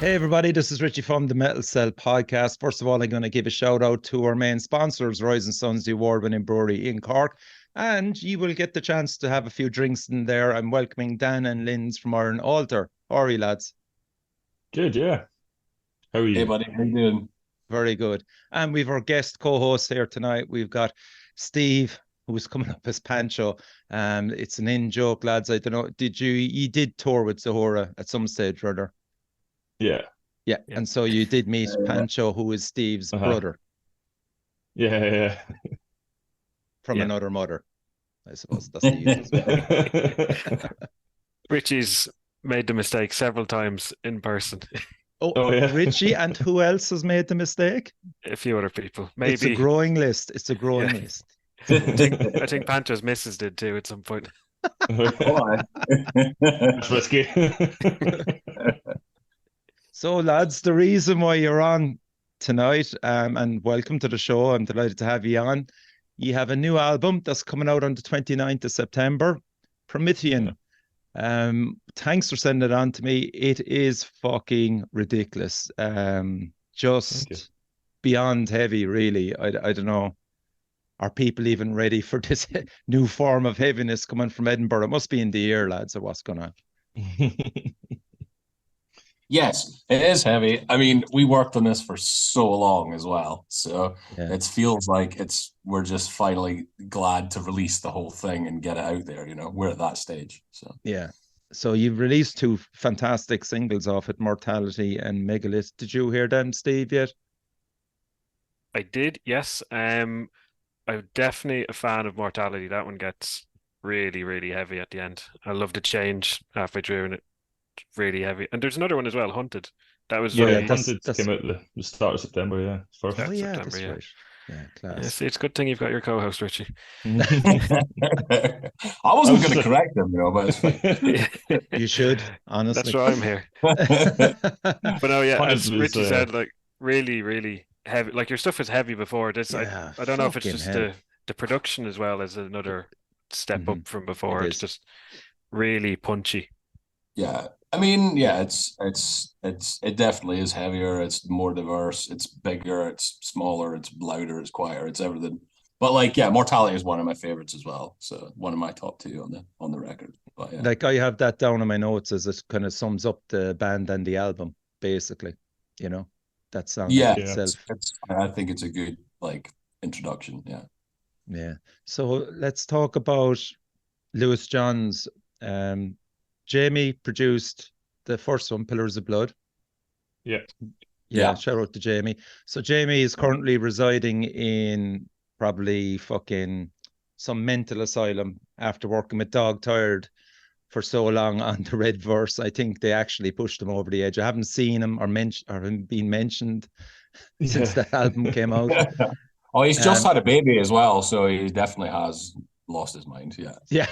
Hey everybody, this is Richie from the Metal Cell podcast. First of all, I'm going to give a shout out to our main sponsors, Rising Suns, the award-winning brewery in Cork. And you will get the chance to have a few drinks in there. I'm welcoming Dan and Linz from Iron Altar. How are you, lads? Good, yeah. How are Hey, you? buddy, how you doing? Very good. And we've our guest co-host here tonight. We've got Steve, who's coming up as Pancho. It's an in-joke, lads. I don't know. You did tour with Zahora at some stage, brother? Yeah. Yeah. Yeah. And so you did meet Uh, Pancho, who is Steve's Uh-huh. brother Yeah, from Yeah. another mother. I suppose that's the easiest way. yeah. Richie's made the mistake several times in person. Oh, yeah. Richie, and who else has made the mistake? A few other people, It's a maybe. growing list. It's a growing Yeah. list. I think Pancho's missus did too at some point. Why? That's risky. So, lads, the reason why you're on tonight, and welcome to the show. I'm delighted to have you on. You have a new album that's coming out on the 29th of September, Promethean. Thanks for sending it on to me. It is fucking ridiculous. Thank you. Just beyond heavy, really. I don't know. Are people even ready for this new form of heaviness coming from Edinburgh? It must be in the air, lads, or what's going on. Yes, it is heavy. I mean, we worked on this for so long as well, so Yeah. it feels like we're just finally glad to release the whole thing and get it out there. We're at that stage. So Yeah. So you've released two fantastic singles off it, Mortality and Megalith. Did you hear them, Steve, yet? I did, yes. I'm definitely a fan of Mortality. That one gets really, really heavy at the end. I love the change halfway through, and it's really heavy. And there's another one as well, Hunted. That was Oh, Yeah, yeah, very Hunted that's came out the start of September, yeah. First. Yeah. oh yeah, September, that's yeah. right. Yeah, class. Yes, it's a good thing you've got your co-host, Richie. I I wasn't was going to just correct them, but it's fine. You should, That's honestly. why I'm here. But no, yeah, Hunted as was Richie said, like really, really heavy. Like your stuff was heavy before this. Yeah, I don't know if it's fucking just hell. the production as well as another step Mhm. up from before. It It's is. just really punchy. Yeah, I mean, yeah, it definitely is heavier. It's more diverse. It's bigger. It's smaller. It's louder. It's quieter. It's everything. But like, yeah, Mortality is one of my favorites as well. So one of my top two on the record. But yeah, Like I have that down in my notes as it kind of sums up the band and the album, basically. You know, that song yeah, in Yeah. itself. I think it's a good like introduction. Yeah. Yeah. So let's talk about Lewis John's. Jamie produced the first one, Pillars of Blood. Yeah. Yeah, Yeah. shout out to Jamie. So Jamie is currently residing in probably fucking some mental asylum after working with Dog Tired for so long on the Red Verse. I think they actually pushed him over the edge. I haven't seen him or him being mentioned since Yeah. that album came out. Oh, he's just Um, had a baby as well, so he definitely has lost his mind. Yeah. yeah.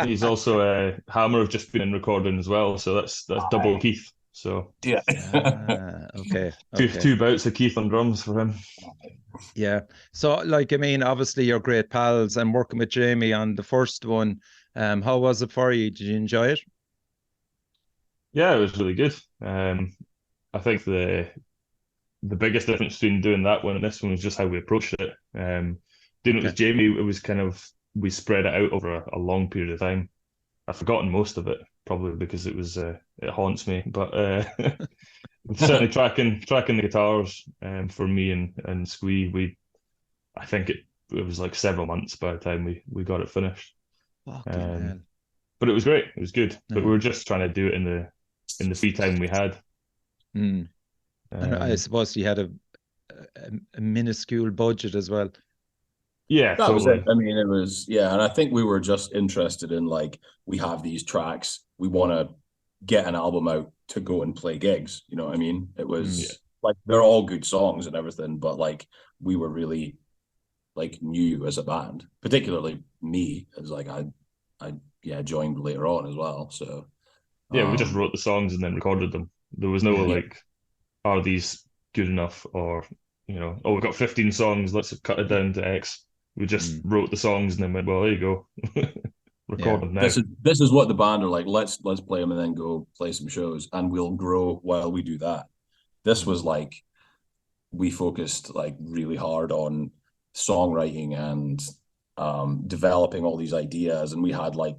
He's also Hammer have just been in recording as well, so that's double Keith. So Yeah. Okay. two bouts of Keith on drums for him. Yeah. So, like, I mean, obviously you're great pals. I'm working with Jamie on the first one. How was it for you? Did you enjoy it? Yeah, it was really good. I think the biggest difference between doing that one and this one was just how we approached it. Doing it with Jamie, it was kind of we spread it out over a long period of time. I've forgotten most of it, probably because it haunts me. But certainly tracking the guitars for me and Squee, I think it was like several months by the time we got it finished. Fucking Um, hell. But it was great. It was good. But Yeah. we were just trying to do it in the free time we had. Mm. And I Um, suppose you had a minuscule budget as well. yeah, That was totally. it. I mean, it was, yeah. And I think we were just interested in like, we have these tracks. We want to get an album out to go and play gigs. You know what I mean? It was Yeah. like, they're all good songs and everything, but like, we were really like new as a band, particularly me, as like, I joined later on as well. So, Yeah, we just um, wrote the songs and then recorded them. There was no Yeah. like, are these good enough? Or, oh, we've got 15 songs, let's cut it down to X. We just wrote the songs and then went, well, there you go. recording now. This is what the band are like. Let's play them and then go play some shows, and we'll grow while we do that. This was like, we focused like really hard on songwriting and developing all these ideas, and we had like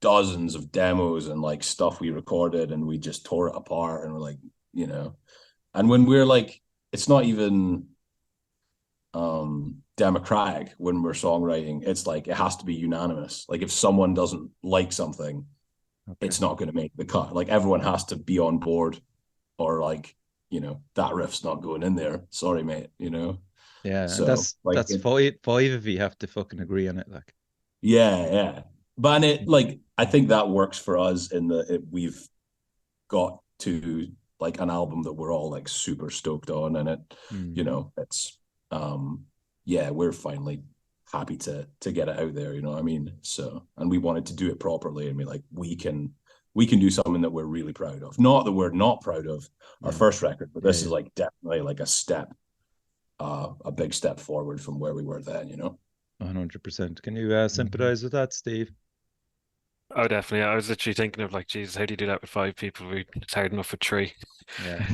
dozens of demos and like stuff we recorded, and we just tore it apart, and we're like, and when we're like, it's not even democratic when we're songwriting. It's like, it has to be unanimous. Like if someone doesn't like something, it's not going to make the cut. Like everyone has to be on board, or like, that riff's not going in there. Sorry, mate. Yeah, so that's like, that's five of you have to fucking agree on it. Like, yeah. But it, like, I think that works for us in we've got to like an album that we're all like super stoked on, and it, it's we're finally happy to get it out there. You know what I mean? So, and we wanted to do it properly, and we like, we can do something that we're really proud of. Not that we're not proud of our first record, but this is like definitely like a step, a big step forward from where we were then. 100%. Can you sympathize with that, Steve? Oh, definitely. I was literally thinking of like, Jesus, how do you do that with 5 people? It's hard enough with 3. Yeah.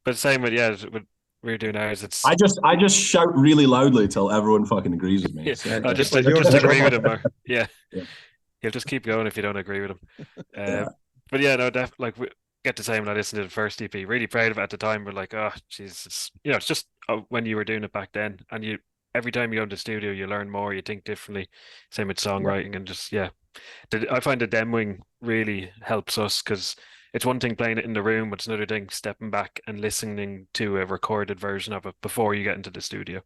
But same with what we're doing ours. It's I just shout really loudly till everyone fucking agrees with me. just agree with him. He'll just keep going if you don't agree with him. But yeah, no, like we get the same when I listened to the first EP. Really proud of it at the time. We're like, oh Jesus, it's just when you were doing it back then, and every time you go into the studio, you learn more, you think differently. Same with songwriting, and just I find the demoing really helps us, because it's one thing playing it in the room, but it's another thing stepping back and listening to a recorded version of it before you get into the studio.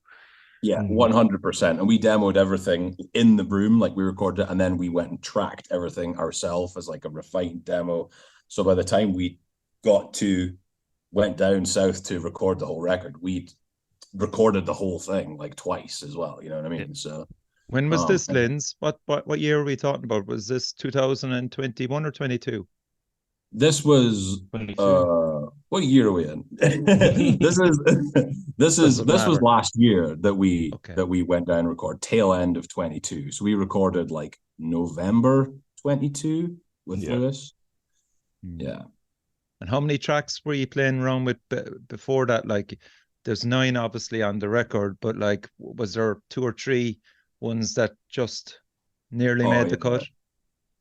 Yeah, 100%. And we demoed everything in the room, like we recorded it, and then we went and tracked everything ourselves as like a refined demo. So by the time we went down south to record the whole record, we recorded the whole thing like twice as well. You know what I mean? Yeah. So when was this, Linz? What year are we talking about? Was this 2021 or 22? This was what year are we in? this was last year that we went down and record, tail end of 22. So we recorded like November 22 with Lewis. Yeah. And how many tracks were you playing around with before that? Like, there's 9 obviously on the record, but like, was there 2 or 3 ones that just nearly made the cut?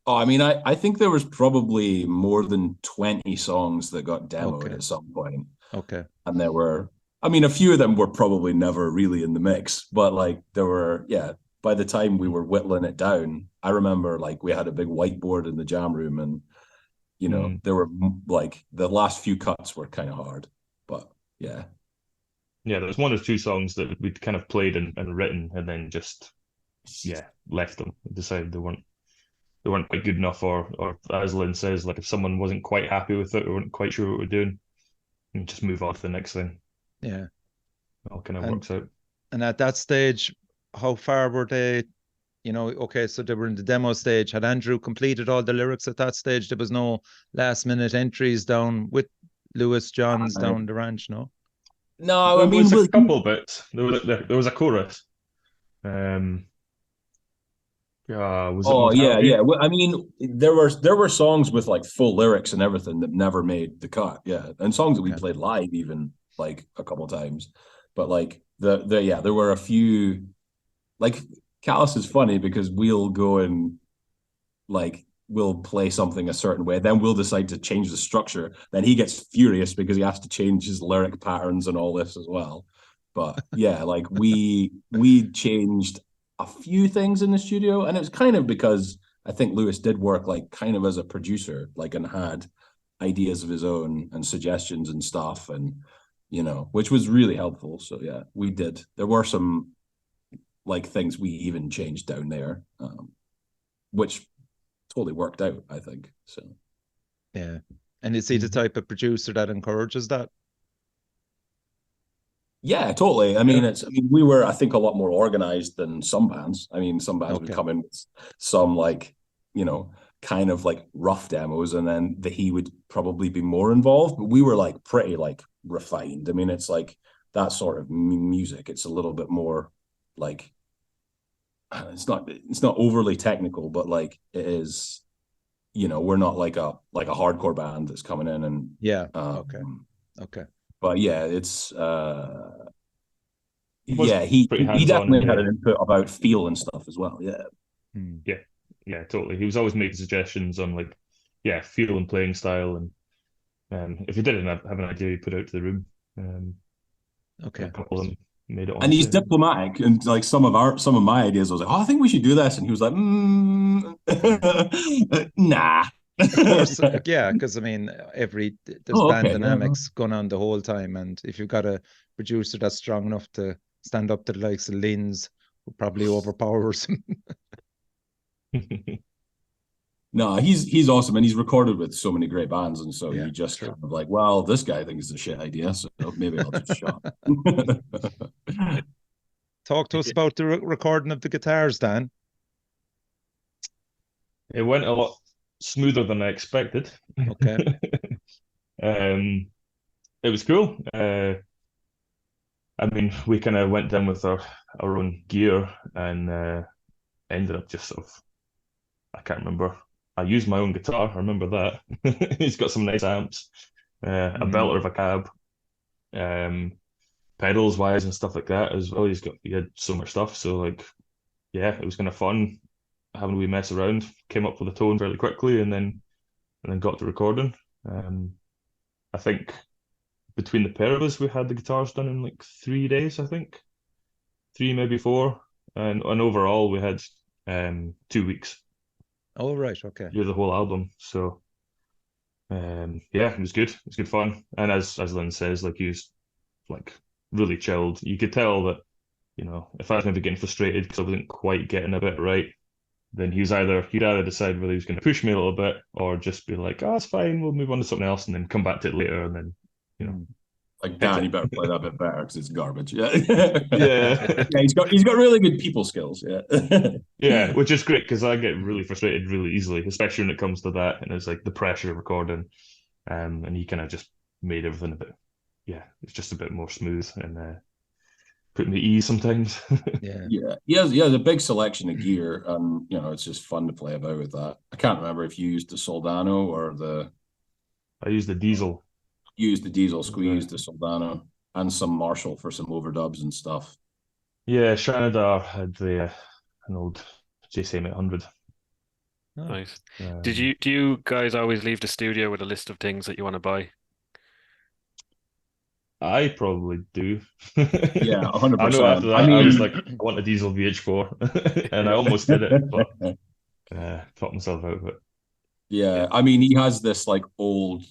Oh, I mean, I think there was probably more than 20 songs that got demoed at some point. Okay. And there were, I mean, a few of them were probably never really in the mix, but like there were, by the time we were whittling it down, I remember like we had a big whiteboard in the jam room, and, there were like the last few cuts were kind of hard, but yeah. Yeah, there was 1 or 2 songs that we'd kind of played and written, and then just, left them, decided they weren't quite good enough, or as Lynn says, like if someone wasn't quite happy with it or weren't quite sure what we're doing, and just move on to the next thing. Yeah. It all kind of works out. And at that stage, how far were they? So they were in the demo stage. Had Andrew completed all the lyrics at that stage? There was no last minute entries down with Lewis Johns down the ranch, no? No, I mean, a couple bits. There was a chorus. Well, I mean, there were songs with like full lyrics and everything that never made the cut. Yeah, and songs that we played live even like a couple of times. But like there were a few. Like Callus is funny because we'll go and like we'll play something a certain way, then we'll decide to change the structure. Then he gets furious because he has to change his lyric patterns and all this as well. But yeah, like we changed a few things in the studio, and it was kind of because I think Lewis did work like kind of as a producer, like, and had ideas of his own and suggestions and stuff, and which was really helpful. So yeah, we did. There were some like things we even changed down there, which totally worked out, I think. So yeah. And is he the type of producer that encourages that? Yeah, totally. I mean, we were, I think, a lot more organized than some bands. I mean, some bands would come in with some like, kind of like rough demos, and then he would probably be more involved. But we were like pretty like refined. I mean, it's like that sort of music. It's a little bit more like, it's not overly technical, but like it is, we're not like a hardcore band that's coming in and okay. But yeah, it's Was he pretty definitely hands-on, had an input about feel and stuff as well. Yeah. Yeah, totally. He was always making suggestions on like, feel and playing style, and if he didn't have an idea, he put it out to the room. Okay. A couple of them made it on. And he's diplomatic, and like some of my ideas, I was like, oh, I think we should do this, and he was like, nah. Of course, yeah, because I mean, there's band dynamics going on the whole time, and if you've got a producer that's strong enough to stand up to the likes of Linz, who probably overpowers him. No, he's awesome, and he's recorded with so many great bands, and so he just true. kind of like, well, this guy thinks it's a shit idea, so maybe I'll just shut up. Talk to us about the recording of the guitars, Dan. It went a lot smoother than I expected. Okay. It was cool. I mean, we kind of went down with our own gear and ended up just sort of, I can't remember. I used my own guitar. I remember that. He's got some nice amps, a belter of a cab, pedals wise and stuff like that as well. He had so much stuff. So like, yeah, it was kind of fun having a wee mess around. Came up with a tone fairly quickly, and then got to recording. I think between the pair of us, we had the guitars done in like 3 days. I think 3, maybe 4, and overall we had 2 weeks. Oh, right, okay. Do the whole album. So yeah, it was good. It was good fun. And as Lynn says, like, he was like really chilled. You could tell that, if I was maybe getting frustrated because I wasn't quite getting a bit right, then he'd either decide whether he was going to push me a little bit or just be like, oh, it's fine, we'll move on to something else, and then come back to it later, and then like, Dan, you better play that bit better because it's garbage. Yeah. Yeah. He's got really good people skills. Yeah. Yeah, which is great because I get really frustrated really easily, especially when it comes to that, and it's like the pressure of recording. And he kind of just made everything it's just a bit more smooth and put me at ease sometimes. Yeah. He has a big selection of gear, and it's just fun to play about with that. I can't remember if you used the Soldano or I used the Diesel. Used the Diesel, squeezed the Soldano, and some Marshall for some overdubs and stuff. Yeah, Shanadar had an old JCM 800. Nice. Do you guys always leave the studio with a list of things that you want to buy? I probably do. Yeah, 100%. I know after that, I was like, I want a Diesel VH4, and I almost did it, but talked myself out of it. Yeah, I mean, he has this like old,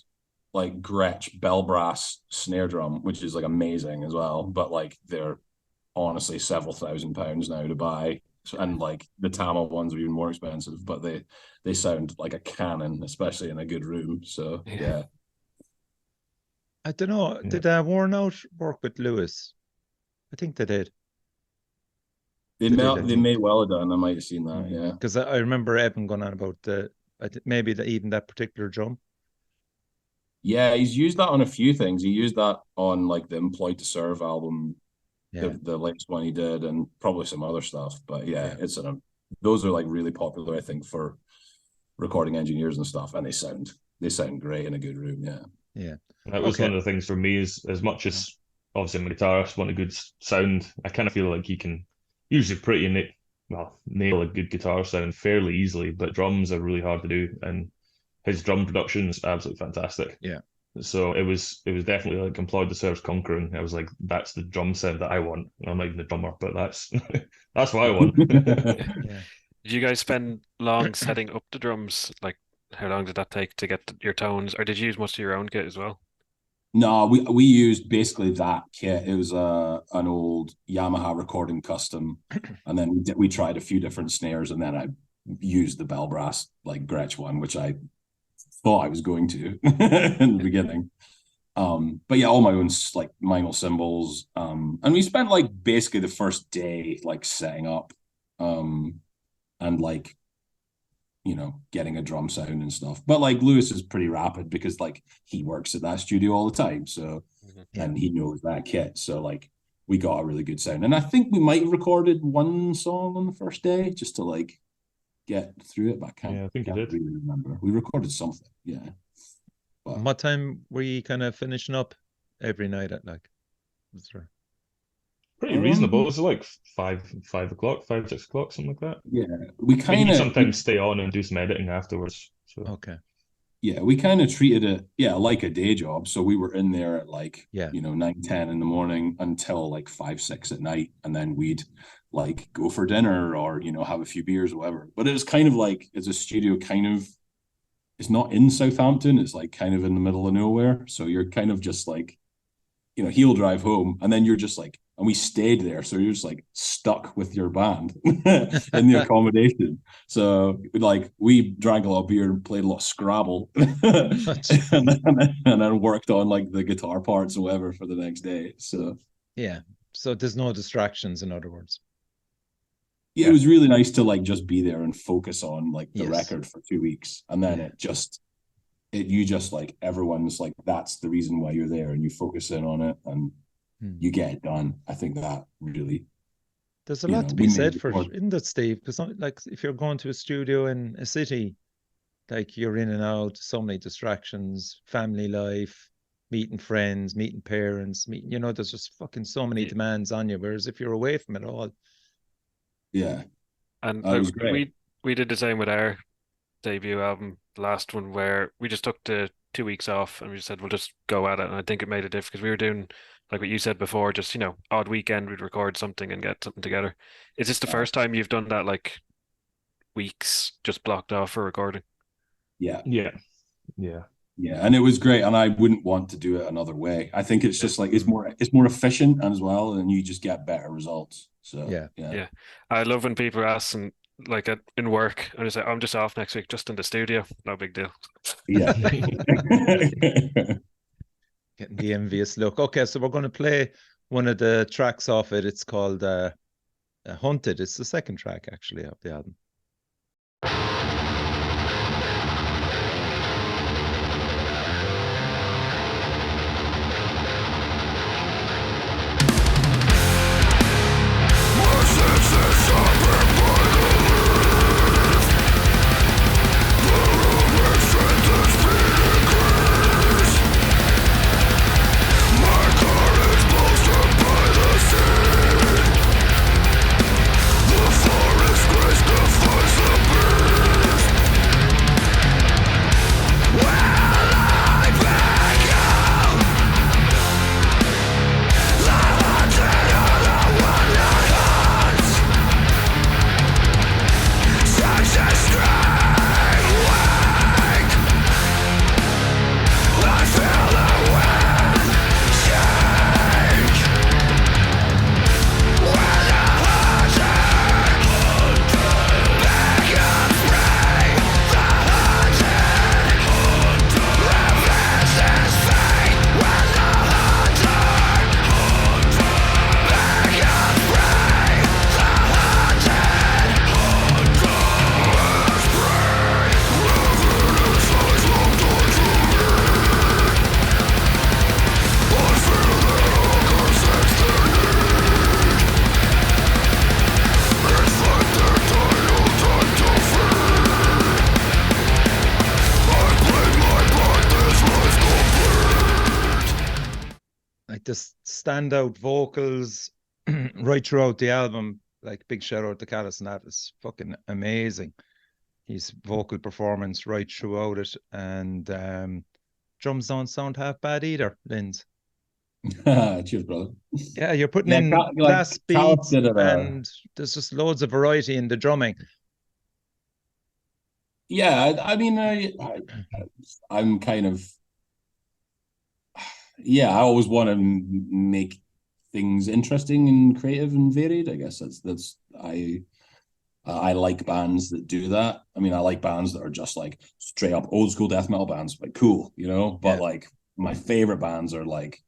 like Gretsch bell brass snare drum, which is like amazing as well, but like they're honestly several £1,000s now to buy. And like the Tama ones are even more expensive, but they sound like a cannon, especially in a good room. So yeah. I don't know. Did Worn Out work with Lewis? I think they did. They may well have done. I might have seen that. Yeah, because I remember Evan going on about maybe even that particular drum. Yeah, he's used that on a few things. He used that on like the Employed to Serve album. Yeah. The latest one he did, and probably some other stuff. But yeah, those are like really popular, I think, for recording engineers and stuff, and they sound great in a good room. Yeah. That was one of the things for me, is as much as obviously I'm a guitarist, want a good sound, I kind of feel like you can usually nail a good guitar sound fairly easily, but drums are really hard to do, and his drum production is absolutely fantastic. Yeah. So it was definitely like Employed to Serve's Conquering. I was like, that's the drum sound that I want. I'm not even the drummer, but that's what I want. Yeah. Did you guys spend long setting up the drums? Like, how long did that take to get your tones, or did you use much of your own kit as well? No, we used basically that kit. It was an old Yamaha recording custom, and then we tried a few different snares, and then I used the bell brass like Gretsch one, which I thought I was going to in the beginning. But yeah, all my own like minor cymbals. And we spent like basically the first day like setting up, and like, getting a drum sound and stuff. But like Lewis is pretty rapid because like he works at that studio all the time. So and he knows that kit. So like we got a really good sound. And I think we might have recorded one song on the first day just to like get through it, but I can't really remember. We recorded something, yeah. But what time were you kind of finishing up every night at, like? Was there... Pretty reasonable. It was like 5 o'clock, 5, 6 o'clock, something like that. Yeah, we kind of sometimes stay on and do some editing afterwards. So. Okay. Yeah, we kind of treated it, like a day job. So we were in there at like, 9, 10 in the morning until like 5, 6 at night. And then we'd like go for dinner or, have a few beers or whatever. But it was kind of like, it's a studio it's not in Southampton. It's like kind of in the middle of nowhere. So you're kind of just like, he'll drive home and then you're just like, and we stayed there. So you're just like stuck with your band in the accommodation. So like we drank a lot of beer and played a lot of Scrabble and then worked on like the guitar parts or whatever for the next day. So yeah. So there's no distractions, in other words. Yeah, it was really nice to like just be there and focus on like the record for 2 weeks. And then everyone's like, that's the reason why you're there, and you focus in on it and you get it done. I think that really, there's a lot to be said for in that, Steve, because like if you're going to a studio in a city, like you're in and out, so many distractions, family life, meeting friends, meeting parents, there's just fucking so many demands on you. Whereas if you're away from it all, and was great. we did the same with our debut album, the last one, where we just took the 2 weeks off and we just said we'll just go at it. And I think it made a difference because we were doing, like what you said before, just odd weekend we'd record something and get something together. Is this the first time you've done that, like weeks just blocked off for recording? Yeah, and it was great, and I wouldn't want to do it another way. I think it's just like it's more efficient as well, and you just get better results. So yeah. I love when people are asking, like in work, and I say I'm just off next week, just in the studio, no big deal. Yeah. Getting the envious look. Okay, so we're going to play one of the tracks off it. It's called Haunted. It's the second track actually of the album. The standout vocals right throughout the album, like big shout out to Callis, and that is fucking amazing. His vocal performance right throughout it, and drums don't sound half bad either, Linz. Cheers, brother. Yeah, you're putting in class beats, and there's just loads of variety in the drumming. Yeah, I mean, I'm kind of. Yeah, I always want to make things interesting and creative and varied. I guess that's I like bands that do that. I mean, I like bands that are just like straight up old school death metal bands, like cool, But like my favorite bands are like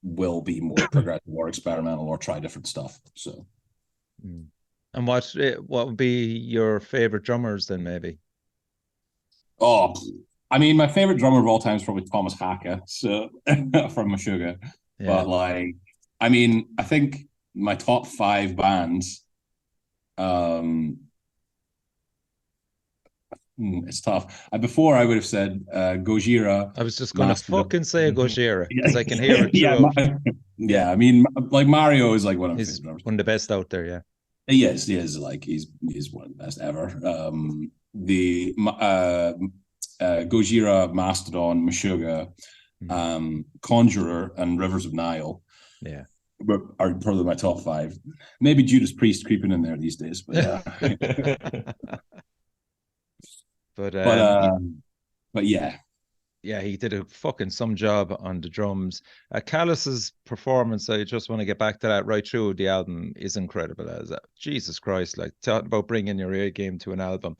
will be more progressive or experimental or try different stuff. So, and what would be your favorite drummers then, maybe? Oh. I mean, my favorite drummer of all time is probably Thomas Haka, so from Meshuggah. Yeah. But like, I mean, I think my top 5 bands, it's tough. Before I would have said Gojira. I was just going to fucking say Gojira because I can hear it Yeah, throughout. yeah. I mean, like Mario is like one of He's one of the best out there. Yeah. He is like he's one of the best ever. The Gojira, Mastodon, Meshuggah, Conjurer, and Rivers of Nile. Yeah. Are probably my top 5. Maybe Judas Priest creeping in there these days, but yeah. but yeah. Yeah, he did a fucking some job on the drums. Callus's performance, I just want to get back to that right through the album, is incredible. Jesus Christ, like talking about bringing your A game to an album.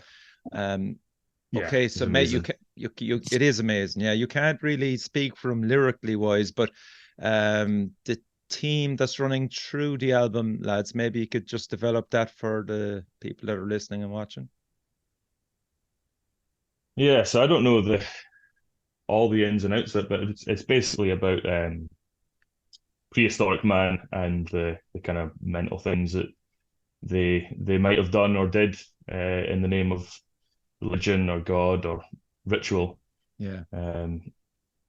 Okay, so mate, it is amazing. Yeah, you can't really speak from lyrically wise, but the team that's running through the album, lads, maybe you could just develop that for the people that are listening and watching. Yeah, so I don't know all the ins and outs of it, but it's basically about prehistoric man and the kind of mental things that they might have done or did in the name of religion or God or ritual. Yeah.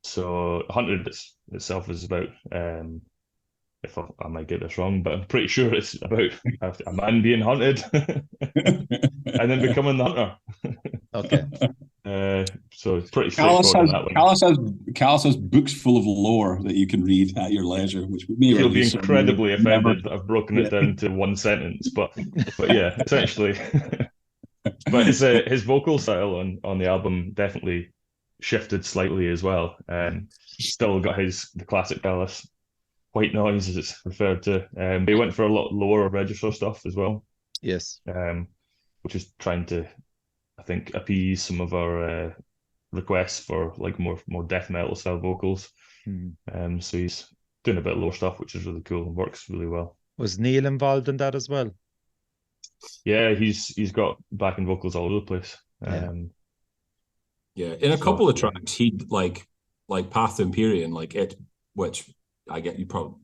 So Hunted itself is about if I might get this wrong, but I'm pretty sure it's about a man being hunted and then becoming the hunter. Okay. So it's pretty straightforward on that one. Callus has books full of lore that you can read at your leisure, which would be He'll be incredibly offended that I've broken it down to one sentence, but yeah, essentially. But his vocal style on the album definitely shifted slightly as well. Still got the classic Callus white noise, as it's referred to. They went for a lot lower register stuff as well. Yes. Which is trying to, I think, appease some of our requests for like more death metal style vocals. So he's doing a bit of lower stuff, which is really cool and works really well. Was Neil involved in that as well? Yeah, he's got backing vocals all over the place. Yeah, in a couple of tracks, he'd like Path to Empyrean, like it, which I get you probably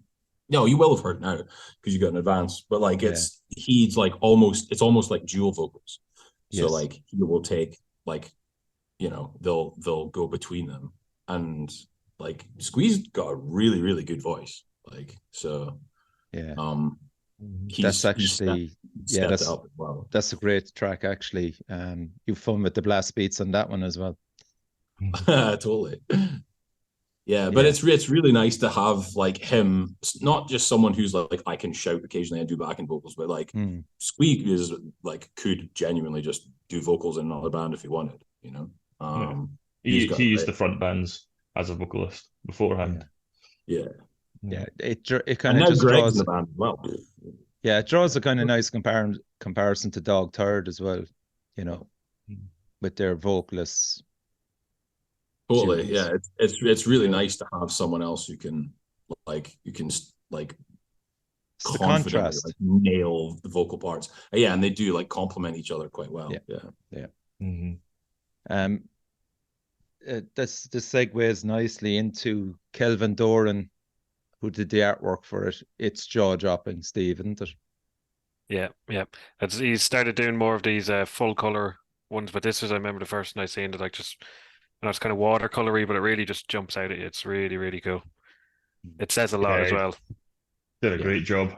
you will have heard now because you got an advance, but like he's like almost like dual vocals. So like he will take like, they'll go between them, and like Squeeze got a really, really good voice. Like, so yeah. That's actually that's up as well. That's a great track actually. You've fun with the blast beats on that one as well. Totally. Yeah, but it's really nice to have like him, not just someone who's like I can shout occasionally and do backing vocals, but like Squeak is like could genuinely just do vocals in another band if he wanted, He used the front bands as a vocalist beforehand. Yeah. It kind of just draws the band as well. Yeah, it draws a kind of nice comparison to Dog Third as well, with their vocalists. Totally, yeah. It's really nice to have someone else who can confidently nail the vocal parts. Yeah, and they do like complement each other quite well. Yeah. This segues nicely into Kelvin Doran, who did the artwork for it. It's jaw-dropping, Steve, isn't it? Yeah. He started doing more of these full color ones, but this was, I remember the first one I seen it, like just, it's kind of watercolory, but it really just jumps out at you. It's really, really cool. It says a lot as well. Did a great job.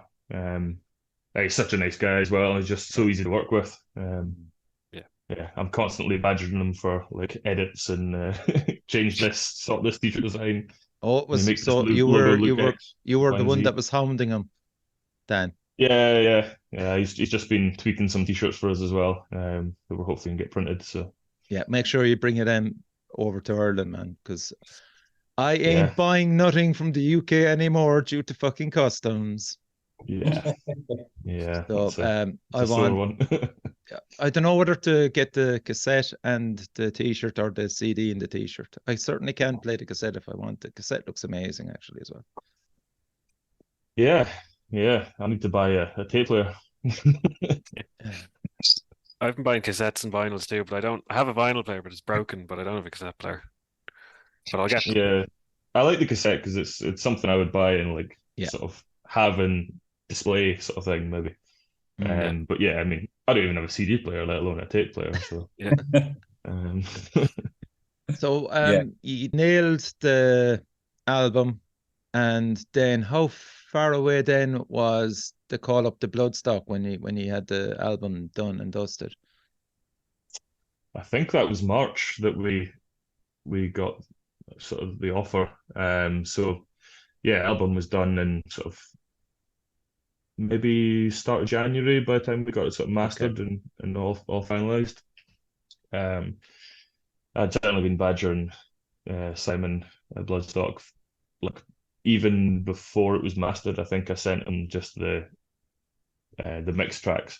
He's such a nice guy as well. He's just so easy to work with. I'm constantly badgering him for like edits and change this, sort this t-shirt design. Oh, it was so you were the one that was hounding him, Dan. Yeah. He's just been tweaking some t-shirts for us as well. That we're hopefully gonna get printed. So yeah, make sure you bring it over to Ireland, man, because I ain't buying nothing from the UK anymore due to fucking customs. Yeah. So I want. I don't know whether to get the cassette and the t-shirt or the CD and the t-shirt. I certainly can play the cassette if I want. The cassette looks amazing actually as well. Yeah. I need to buy a tape player. I've been buying cassettes and vinyls too, but I have a vinyl player, but it's broken, but I don't have a cassette player. But I'll get I like the cassette because it's something I would buy and like sort of have and display sort of thing, maybe. But yeah, I mean, I don't even have a CD player, let alone a tape player. So Yeah. So you nailed the album, and then how far away then was the Call Up the Bloodstock when he had the album done and dusted? I think that was March that we got sort of the offer. So yeah, album was done in sort of maybe start of January by the time we got it sort of mastered and all finalized. I'd certainly been badgering Simon at Bloodstock, like even before it was mastered. I think I sent him just the mix tracks,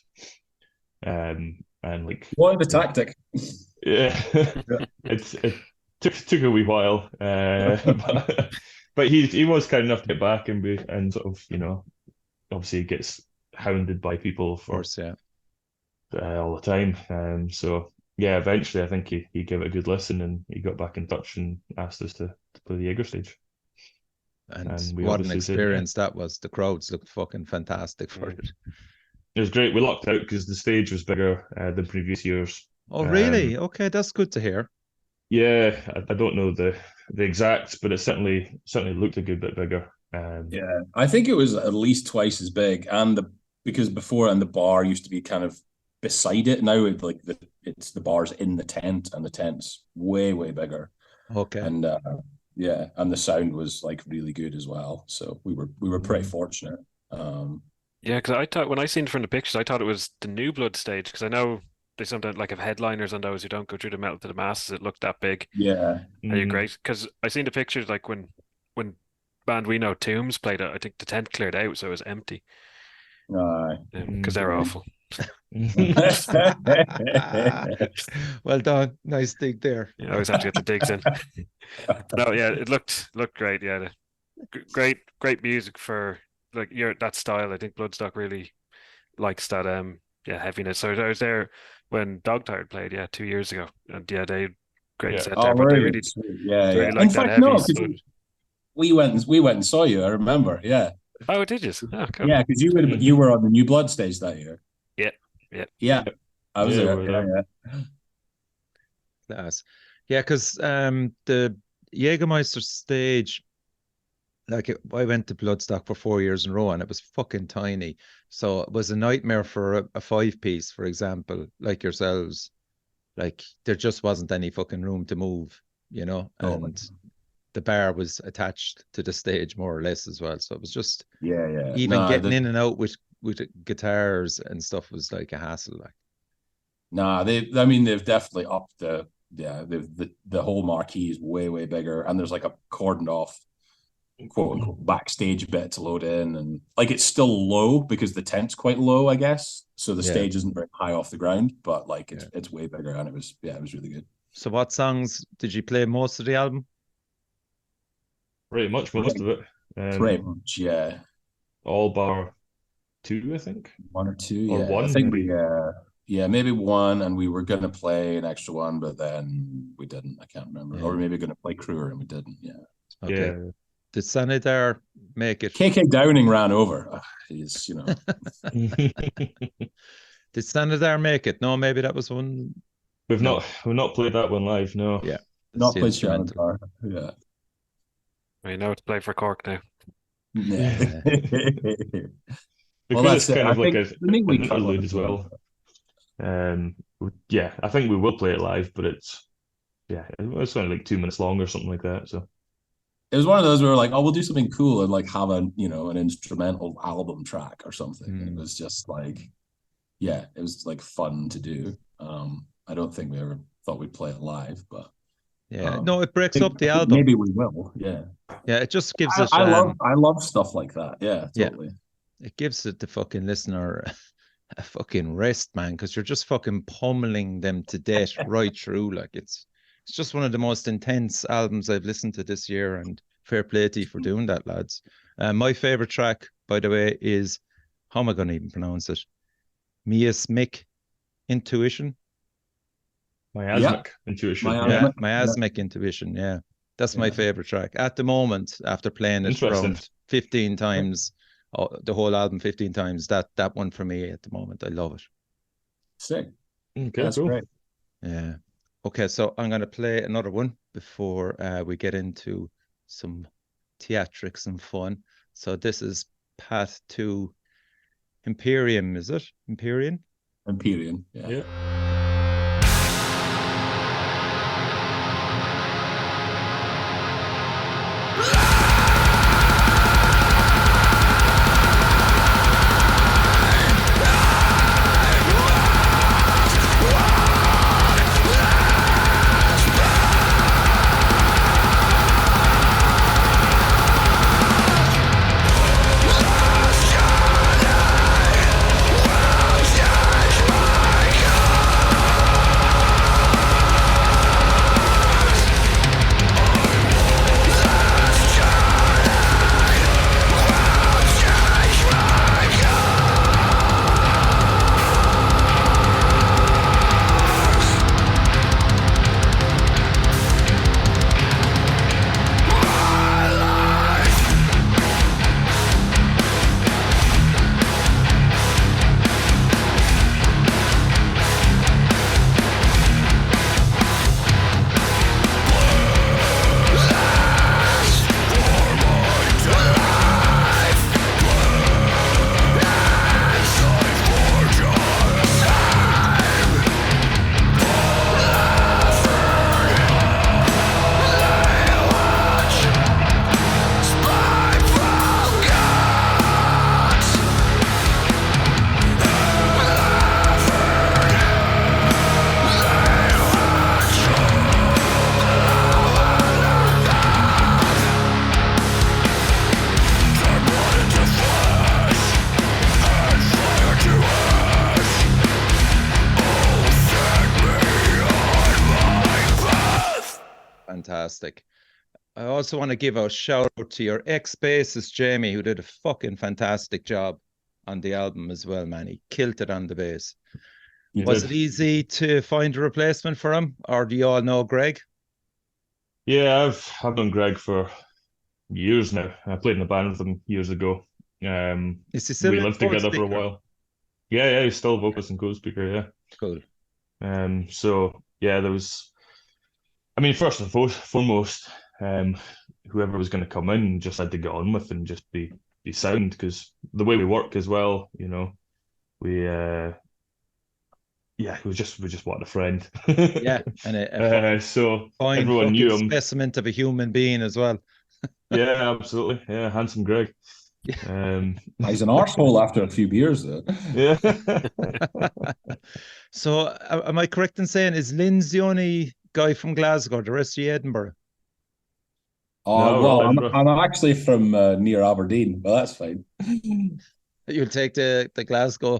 and like What the tactic? Yeah, it took a wee while, but he was kind enough to get back and sort of, you know, obviously gets hounded by people Of course, yeah. all the time. So yeah, eventually I think he gave it a good listen and he got back in touch and asked us to play the Jaeger stage. And we what an obviously said, experience that was. The crowds looked fucking fantastic for it. It was great. We lucked out because the stage was bigger than previous years. Oh, really? Okay, that's good to hear. Yeah, I don't know the exacts, but it certainly looked a good bit bigger. Yeah, I think it was at least twice as big, and because before and the bar used to be kind of beside it. Now it's the bar's in the tent, and the tent's way bigger. Okay. And yeah, and the sound was like really good as well. So we were pretty fortunate. Yeah, because I thought when I seen it from the pictures, I thought it was the New Blood stage, because I know they sometimes like have headliners on those who don't go through the Metal to the Masses. It looked that big. Yeah. Are you great? Because I seen the pictures like when band we know Tombs played it. I think the tent cleared out, so it was empty. Because they're awful. Well done, nice dig there. Yeah, I always have to get the digs in. No, yeah, it looked great. Yeah, great music for like that style. I think Bloodstock really likes that heaviness. So I was there when Dogtired played 2 years ago, and they great set there. But they really really like that heavy. We went and saw you. I remember. Yeah. Oh, did you? Oh, cool. Yeah, because you were on the New Blood stage that year. Yeah. I was there. Yeah. Class. Yeah, because the Jägermeister stage, like I went to Bloodstock for 4 years in a row, and it was fucking tiny. So it was a nightmare for a 5-piece, for example, like yourselves. Like there just wasn't any fucking room to move, you know, and the bar was attached to the stage more or less as well. So it was just even getting in and out with guitars and stuff was like a hassle. Like, they've definitely upped the whole marquee is way bigger, and there's like a cordoned off quote unquote backstage bit to load in, and like it's still low because the tent's quite low, I guess. So the stage isn't very high off the ground, but like it's way bigger, and it was really good. So what songs did you play most of the album? Pretty much most of it. Pretty much, yeah. All bar 2, I think. 1 or 2, or 1. I think maybe 1, and we were going to play an extra one, but then we didn't. I can't remember. Or we were maybe going to play Kruger, and we didn't. Yeah. Okay. Yeah. Did Sanidar make it? KK Downing ran over. He's, you know. Did Sanidar make it? No, maybe that was one. We've not played that one live. No. Yeah. Not played Sanidar. Yeah. I know to play for Cork now. Yeah. Well, that's kind of like an interlude as well. Yeah, I think we will play it live, but it's only like 2 minutes long or something like that. So it was one of those where we were like, oh, we'll do something cool and like have an instrumental album track or something. And it was just like, it was like fun to do. I don't think we ever thought we'd play it live, but no, it breaks up the album. Maybe we will. Yeah. Yeah, it just gives it. I love stuff like that. Yeah, totally. Yeah. It gives it the fucking listener a fucking rest, man, because you're just fucking pummeling them to death right through. Like it's just one of the most intense albums I've listened to this year, and fair play to you for doing that, lads. My favorite track, by the way, is how am I going to even pronounce it? Miasmic Intuition. Miasmic Intuition. Miasmic Intuition. Yeah, that's my favorite track at the moment. After playing it around 15 times, the whole album 15 times. That one for me at the moment. I love it. Sick. Okay, That's cool. great. Yeah. Okay, so I'm going to play another one before we get into some theatrics and fun. So this is Path to Imperium, is it? Empyrean? Empyrean. Yeah. Yeah. Fantastic. I also want to give a shout out to your ex-bassist, Jamie, who did a fucking fantastic job on the album as well, man. He killed it on the bass. Was it easy to find a replacement for him, or do you all know Greg? Yeah, I've known Greg for years now. I played in a band with him years ago. Is he still we a lived co-speaker? together for a while. Yeah, he's still a vocalist and co-speaker, yeah. Cool. So yeah, there was, I mean, first and foremost, whoever was going to come in just had to get on with and just be sound, because the way we work as well, you know, we just want a friend. Yeah, and so fine everyone knew him. Specimen of a human being as well. Yeah, absolutely. Yeah, handsome Greg. He's an arsehole after a few beers, though. Yeah. So, am I correct in saying, is Linz the only guy from Glasgow? The rest of you Edinburgh? Oh, No, well, I'm actually from near Aberdeen, but that's fine. You'll take the Glasgow.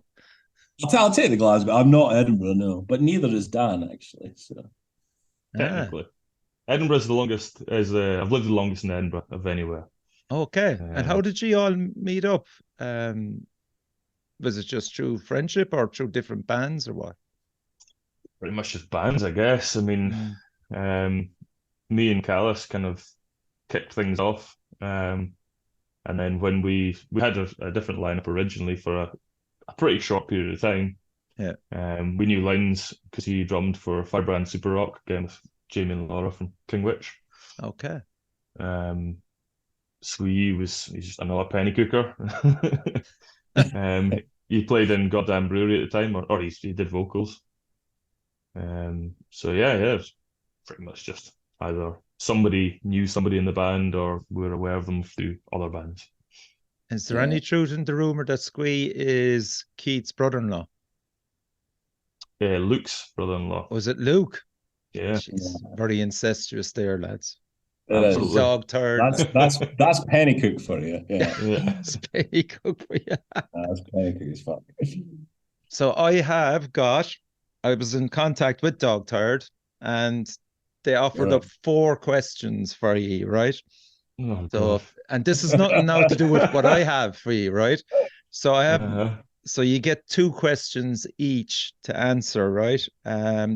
I'll take the Glasgow. I'm not Edinburgh, no, but neither is Dan, actually. So Technically, Edinburgh's the longest. I've lived the longest in Edinburgh of anywhere. Okay, and how did you all meet up? Was it just through friendship or through different bands or what? Pretty much just bands, I guess. I mean, me and Callis kind of kicked things off, and then when we had a different lineup originally for a pretty short period of time. Yeah. We knew Linz because he drummed for Firebrand Super Rock, again with Jamie and Laura from King Witch. Okay. So he's just another penny cooker. He played in Goddamn Brewery at the time, or he did vocals. So yeah, it was pretty much just either somebody knew somebody in the band or we were aware of them through other bands. Is there any truth in the rumor that Squee is Keith's brother-in-law? Luke's brother-in-law. Was it Luke? Yeah. Jeez, very incestuous there, lads. Absolutely. Dog turd. That's penny cook for you. Yeah. That's penny cook for you. That's penny cook as fuck. So I was in contact with Dog Turd, and they offered up 4 questions for you, right? Oh, so, and this is nothing now to do with what I have for you, right? So I have, so you get 2 questions each to answer, right?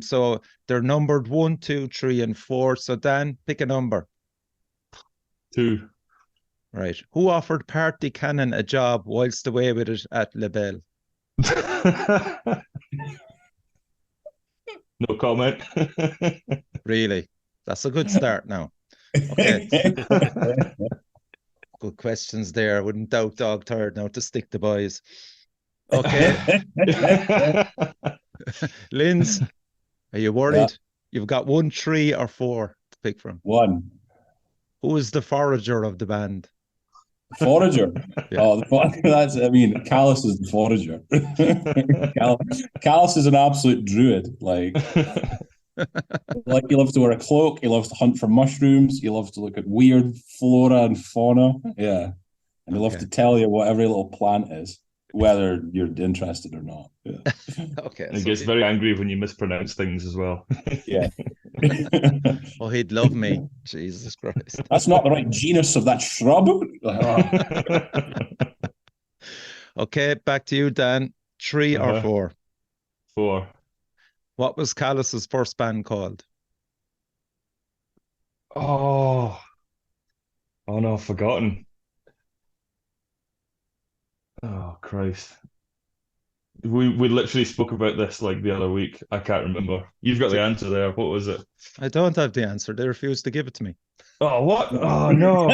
So they're numbered 1, 2, 3, and 4. So Dan, pick a number. 2. Right. Who offered Party Cannon a job whilst away with it at Le Belle? No comment. Really? That's a good start now. Okay. Good questions there. I wouldn't doubt Dog Tired now to stick the boys. Okay. Linz, are you worried? Yeah. You've got 1, 3, or 4 to pick from. 1. Who is the forager of the band? Forager. Yeah. Oh, that's. I mean, Callus is the forager. Callus is an absolute druid. Like he loves to wear a cloak. He loves to hunt for mushrooms. He loves to look at weird flora and fauna. Yeah, and he loves to tell you what every little plant is, whether you're interested or not. Yeah. Okay. He gets very angry when you mispronounce things as well. Yeah. Oh, he'd love me. Jesus Christ. That's not the right genus of that shrub. Okay, back to you, Dan. 3 or 4? 4. What was Callus's first band called? Oh no, I've forgotten. Oh Christ. We literally spoke about this like the other week. I can't remember. You've got the answer there. What was it? I don't have the answer. They refused to give it to me. Oh, what? Oh no.